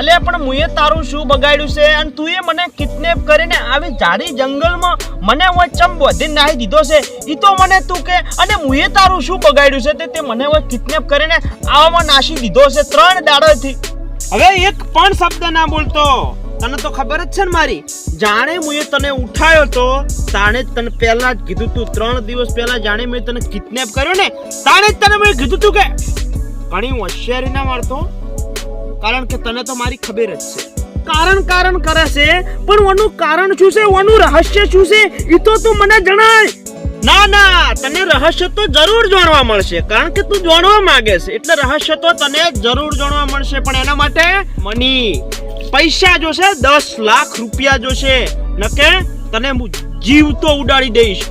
અલે પણ મુએ તારું શું બગાડ્યું છે અને તુંએ મને કિડનેપ કરીને આવી જાડી જંગલમાં મને હોય ચમ બોધી નાહી દીધો છે ઈ તો મને તું કે અને મુએ તારું શું બગાડ્યું છે તે મને હોય કિડનેપ કરીને આવામાં નાસી દીધો છે 3 દાડાથી હવે એક પણ શબ્દ ના બોલતો તને તો ખબર જ છે ને મારી જાણે મુએ તને ઉઠાયો તો તાણે તને પહેલા જ કીધું તું 3 દિવસ પહેલા જાણે મેં તને કિડનેપ કર્યો ને તાણે જ તને મેં કીધું તું કે ઘણી હોશિયારી ના મારતો કારણ કે તને તો મારી ખબર જ છે કારણ કરે છે પણ ઓનું કારણ શું છે ઓનું રહસ્ય શું છે ઈ તો તું મને જણાય ના તને રહસ્ય તો જરૂર જાણવા મળશે કારણ કે તું જાણવા માંગે છે એટલે રહસ્ય તો તને જરૂર જાણવા મળશે પણ એના માટે મની પૈસા જોશે 10 લાખ રૂપિયા જોશે નકે તને હું જીવતો ઉડાડી દઈશ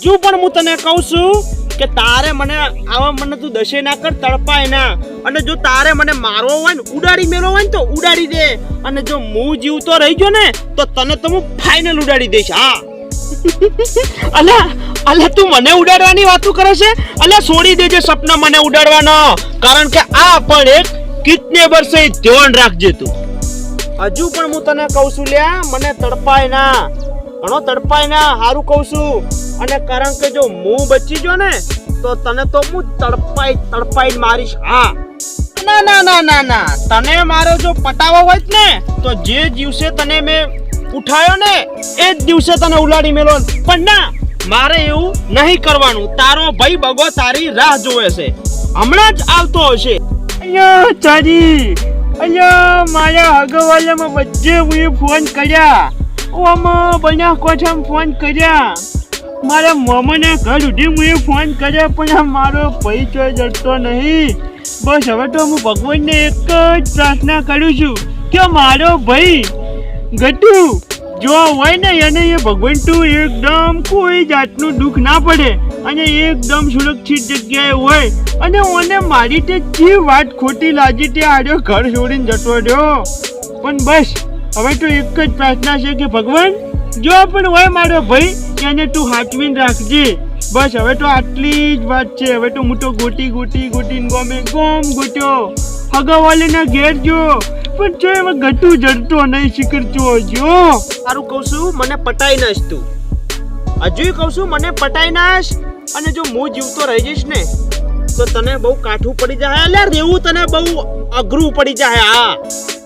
જો પણ હું તને કહું છું કે તારે મને આવા મને તું દશે ના કર તડપાય ના અને જો તારે મને મારવો હોય ને ઉડાડી મેલો હોય ને તો ઉડાડી દે અને જો હું જીવતો રહી ગયો ને તો તને તો હું ફાઇનલ ઉડાડી દઈશ અલ્યા તું મને ઉડાડવાની વાતો કરે છે અલ્યા છોડી દેજે સપના મને ઉડાડવાનો કારણ કે આ પણ એક કિડનેપર છે ધ્યાન રાખજે તું હજુ પણ હું તને કહું છું લ્યા મને તડપાય ના ઘણો તડપાય ના હારું કહું છું અને કારણ કે જો હું બચી ગયો ને તો તને તો હું તડપાઈ મારીશ ના તને મારો જો પટાવો હોય ને તો જે દિવસે તને મેં ઉઠાયો ને એ જ દિવસે તને ઉલાડી મેલો પણ ના મારે એવું નહીં કરવાનું તારો ભાઈ બગો તારી રાહ જોવે છે હમણાં જ આવતો હશે અહીંયા ચાજી અહીંયા મારા હગવાલામાં બધે હું ફોન કર્યા ઓમાં બન્યા કોઠામાં ફોન કર્યા મારા મામાના ઘર સુધી હું ફોન કર્યા પણ મારો ભાઈ ચોય જડતો નહીં બસ હવે તો હું ભગવાનને એક જ પ્રાર્થના કરું છું કે મારો ભાઈ ગટુ જો હોય ને એને એ ભગવાન તું એકદમ કોઈ જાતનું દુઃખ ના પડે અને એકદમ સુરક્ષિત જગ્યાએ હોય અને ઓને મારી તે જે વાત ખોટી લાગી તે આડ્યો ઘર છોડીને જતો રહ્યો પણ બસ હવે તો એક જ પ્રાર્થના છે કે ભગવાન જો પણ હોય મારો ભાઈ એને તું હાચવીને રાખજે બસ હવે તો આટલી જ વાત છે હવે તો હું તો ગોટી ગોમે ગોમ ગોટ્યો હગાવાલીના ઘેર જો પણ જો એમાં ગટું જડતો નહીં શીખરતો જો સારું કહું છું મને પટાઈ નાશ તું હજુ કહું છું મને પટાઈ નાશ અને જો હું જીવતો રહી જઈશ ને તો તને બહુ કાઠું પડી જાય એટલે રેવું તને બહુ અઘરું પડી જાય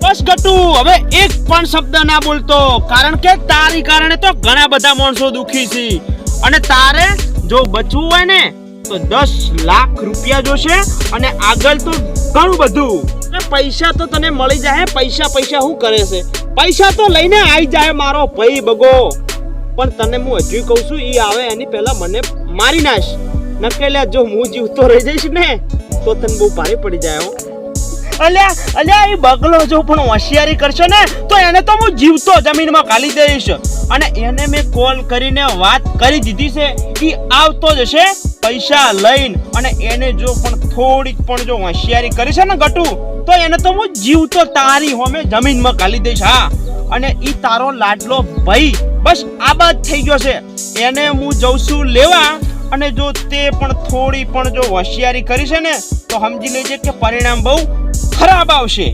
બસ ગટુ હવે એક પણ શબ્દ ના બોલતો કારણ કે તારી કારણે તો ઘણા બધા માણસો દુખી છે અને તારે જો બચવું હોય ને તો 10 લાખ રૂપિયા જોશે અને આગળ તો ઘણું બધું પૈસા તો તને મળી જાય પૈસા શું કરે છે પૈસા તો લઈને આવી જાય મારો ભાઈ બગો પણ તને હું હજુ કહું છું ઈ આવે એની પહેલા મને મારી નાખ નકેલ્યા જો હું જીવતો રહી જઈશ ને તો તને બહુ ભારે પડી જાય અલ્યા એ બગલો જો પણ હોશિયારી કરશે ને તો એને તો હું જીવતો જમીનમાં ગાલી દઈશ અને એને મેં કોલ કરીને વાત કરી દીધી છે કે આવતો જ હશે પૈસા લઈને અને એને જો પણ થોડીક પણ જો હોશિયારી કરી છે ને ગટુ તો એને તો હું જીવતો તારી હોમે જમીનમાં ગાલી દઈશ અને ઈ તારો લાડલો ભાઈ બસ આબાદ થઈ ગયો છે એને હું જઉં છું લેવા અને જો તે પણ થોડી પણ જો હોશિયારી કરી છે ને તો સમજી લેજે કે પરિણામ બહુ ખરાબ આવશે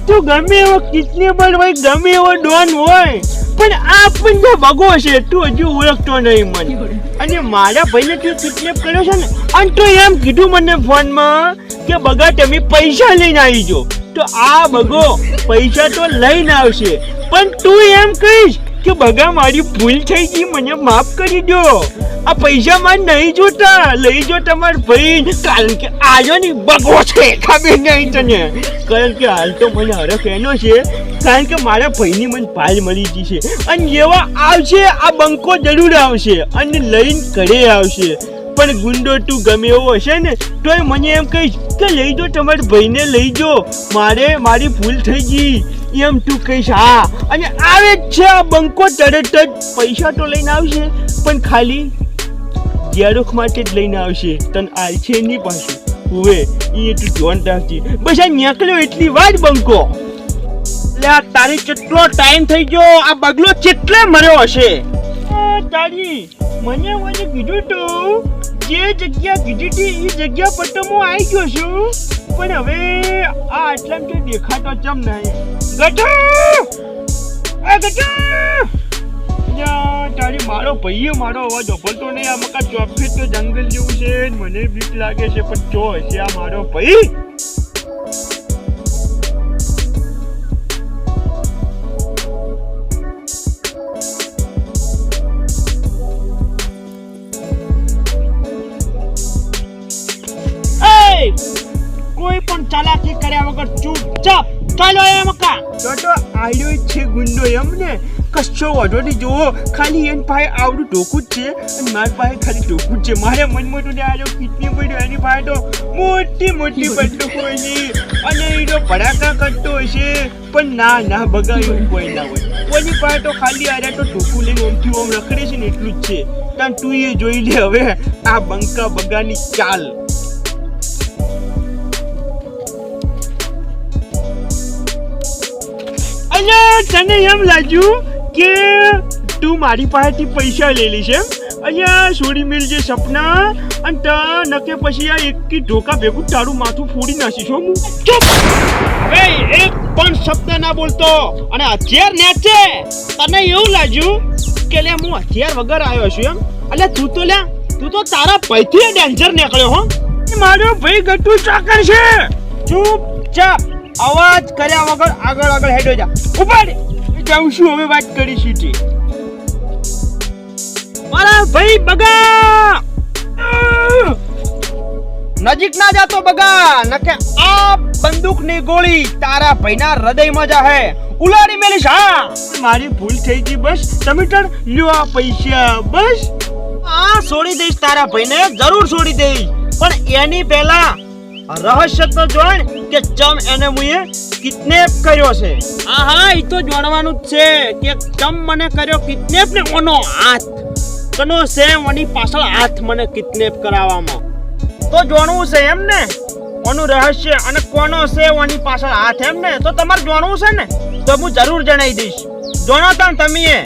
તું ગમે એવો કિડનેપર હોય ગમે એવો ડોન હોય પણ આ પણ જો બગો છે તું હજુ ઓળખતો નહીં મને અને મારા ભાઈને તું કિડનેપ કર્યો છે ને અને તો એમ કીધું મને ફોનમાં કે બગા તમે પૈસા લઈને આવી જો તો આ બગો પૈસા તો લઈને આવશે પણ તું એમ કહીશ કે બગા મારી ભૂલ થઈ ગઈ મને માફ કરી દો આ પૈસા માં નહીં જોતા લઈ જો તમાર ભાઈ કારણ કે આજો ની બગો છે ખબર નહીં તને કારણ કે હાલ તો મને હરખ એનો છે કારણ કે મારા ભાઈની મને પાલ મળી ગઈ છે અને એવા આવશે આ બંકો જરૂર આવશે અને લઈને ઘરે આવશે પણ ગુંડો તું ગમે એવો હશે ને તોય મને એમ કહીશ કે લઈ જો તમારા ભાઈને લઈ જો મારી ભૂલ થઈ ગઈ એમ તું કહીશ અને આવે જ છે આ બંકો તરત જ પૈસા તો લઈને આવશે પણ ખાલી ઝેરોક્ષ માટે જ લઈને આવશે તને આલ છે નહીં પાછું હવે એ તું ધ્યાન રાખજે બસ આ નીકળ્યો એટલી વાર બંકો એટલે તારી કેટલો ટાઈમ થઈ ગયો આ બગલો કેટલે મર્યો હશે તારી મને કીધું તું જે જગ્યા કીધી હતી એ જગ્યા પર તો હું આવી ગયો છું, પણ હવે આ આટલા કે દેખાતો ચમ નહીં. ગટુ આ ગટુ તારી મારો ભાઈએ મારો અવાજ ઓફરતો નહીં. આ મકા ચોફી તો જંગલ જેવું છે, મને બીક લાગે છે, પણ જો છે આ મારો ભાઈ. કોઈ પણ ચાલાકી કર્યા વગર ચૂપચાપ ચાલો એ મકા. તો આયો છે ગુંડો એમને કશો વાંધો નહીં. જુઓ ખાલી એની પાસે આવડું ટોકું જ છે અને મારી પાસે ખાલી ટોકું જ છે. મારે મનમાં તો આજો કિડની પડ્યો, એની પાસે તો મોટી મોટી બંદૂક હોય છે અને એ તો ભડાકા કરતો હોય છે, પણ ના બગાડ્યું કોઈ ના હોય. કોઈની પાસે તો ખાલી આરે તો ટોકું લઈને ઓમથી ઓમ રખડે છે ને એટલું જ છે. કારણ તું એ જોઈ લે હવે આ બંકા બગાની ચાલ. તને એમ લાગ્યું કે તું મારી પાસેથી પૈસા લઈ લઈશ એમ? અહીંયા છોડી મેલ જે સપના અને નકે પછી આ એકી ઢોકા ભેગું તારું માથું ફોડી નાખીશ હું. ચૂપ! હવે એક પણ શબ્દ ના બોલતો. અને હથિયાર નેચે તને એવું લાગ્યું કે લે હું હથિયાર વગર આવ્યો છું એમ? એટલે તું તો તારા ભયથી ડેન્જર નીકળ્યો હો. મારો ભાઈ ગટુ ચાકર છે. ચૂપચાપ અવાજ કર્યા વગર આગળ હેડો જા. ઉપાડ જાઉં છું હવે વાત કરીશું તે. મારા ભાઈ બગા નજીક ના જાતો બગા, નકે આ બંદૂકની ગોળી તારા ભાઈના હૃદયમાં જાહે. ઉલાડી મેલીશ. હા મારી ભૂલ થઈ ગઈ બસ. તમે તાર લ્યો આ પૈસા બસ. આ છોડી દઈશ તારા ભાઈને, જરૂર છોડી દઈશ, પણ એની પહેલા રહસ્ય તો જોણ કે ચમ એને મુએ કિડનેપ કર્યો છે. હા એ તો જાણવાનું જ છે કે ચમ મને કર્યો કિડનેપ ને ઓનો હાથ કનો છે ઓની પાછળ હાથ મને કિડનેપ કરાવવામાં. તો જાણવું છે એમ ને ઓનું રહસ્ય અને કોનો છે ઓની પાછળ હાથ એમ ને? તો તમારે જાણવું છે ને તો હું જરૂર જણાવી દઈશ. જાણો તમે.